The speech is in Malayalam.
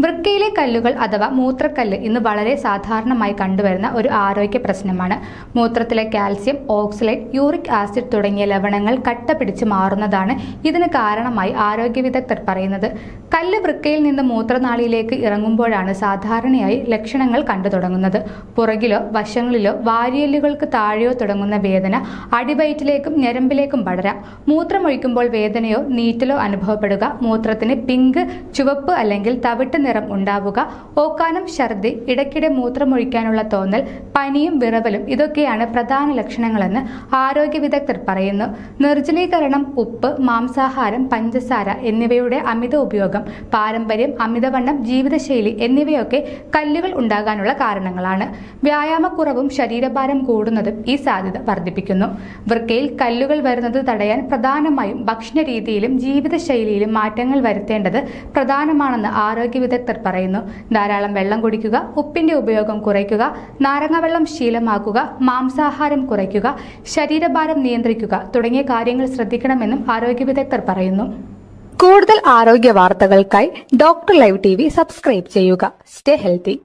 വൃക്കയിലെ കല്ലുകൾ അഥവാ മൂത്രക്കല്ല് ഇന്ന് വളരെ സാധാരണമായി കണ്ടുവരുന്ന ഒരു ആരോഗ്യ പ്രശ്നമാണ്. മൂത്രത്തിലെ കാൽസ്യം, ഓക്സലേറ്റ്, യൂറിക് ആസിഡ് തുടങ്ങിയ ലവണങ്ങൾ കട്ട പിടിച്ച് മാറുന്നതാണ് ഇതിന് കാരണമായി ആരോഗ്യ വിദഗ്ധർ പറയുന്നത്. കല്ല് വൃക്കയിൽ നിന്ന് മൂത്രനാളിയിലേക്ക് ഇറങ്ങുമ്പോഴാണ് സാധാരണയായി ലക്ഷണങ്ങൾ കണ്ടു തുടങ്ങുന്നത്. പുറകിലോ വശങ്ങളിലോ വാരിയെല്ലുകൾക്ക് താഴെയോ തുടങ്ങുന്ന വേദന അടിവയറ്റിലേക്കും ഞരമ്പിലേക്കും പടരാം. മൂത്രമൊഴിക്കുമ്പോൾ വേദനയോ നീറ്റലോ അനുഭവപ്പെടുക, മൂത്രത്തിന് പിങ്ക്, ചുവപ്പ് അല്ലെങ്കിൽ തവിട്ട് നിറം ഉണ്ടാവുക, ഓക്കാനം, ഛർദി, ഇടയ്ക്കിടെ മൂത്രമൊഴിക്കാനുള്ള തോന്നൽ, പനിയും വിറവലും ഇതൊക്കെയാണ് പ്രധാന ലക്ഷണങ്ങളെന്ന് ആരോഗ്യ വിദഗ്ധർ പറയുന്നു. നിർജ്ജലീകരണം, ഉപ്പ്, മാംസാഹാരം, പഞ്ചസാര എന്നിവയുടെ അമിത ഉപയോഗം, പാരമ്പര്യം, അമിതവണ്ണം, ജീവിതശൈലി എന്നിവയൊക്കെ കല്ലുകൾ ഉണ്ടാകാനുള്ള കാരണങ്ങളാണ്. വ്യായാമക്കുറവും ശരീരഭാരം കൂടുന്നതും ഈ സാധ്യത വർദ്ധിപ്പിക്കുന്നു. വൃക്കയിൽ കല്ലുകൾ വരുന്നത് തടയാൻ പ്രധാനമായും ഭക്ഷണ രീതിയിലും ജീവിതശൈലിയിലും മാറ്റങ്ങൾ വരുത്തേണ്ടത് പ്രധാനമാണെന്ന് ആരോഗ്യ വിദഗ്ധർ പറയുന്നു. ധാരാളം വെള്ളം കുടിക്കുക, ഉപ്പിന്റെ ഉപയോഗം കുറയ്ക്കുക, നാരങ്ങാവെള്ളം ശീലമാക്കുക, മാംസാഹാരം കുറയ്ക്കുക, ശരീരഭാരം നിയന്ത്രിക്കുക തുടങ്ങിയ കാര്യങ്ങൾ ശ്രദ്ധിക്കണമെന്നും ആരോഗ്യ വിദഗ്ധർ പറയുന്നു. കൂടുതൽ ആരോഗ്യ വാർത്തകൾക്കായി ഡോക്ടർ ലൈവ് TV സബ്സ്ക്രൈബ് ചെയ്യുക. Stay healthy.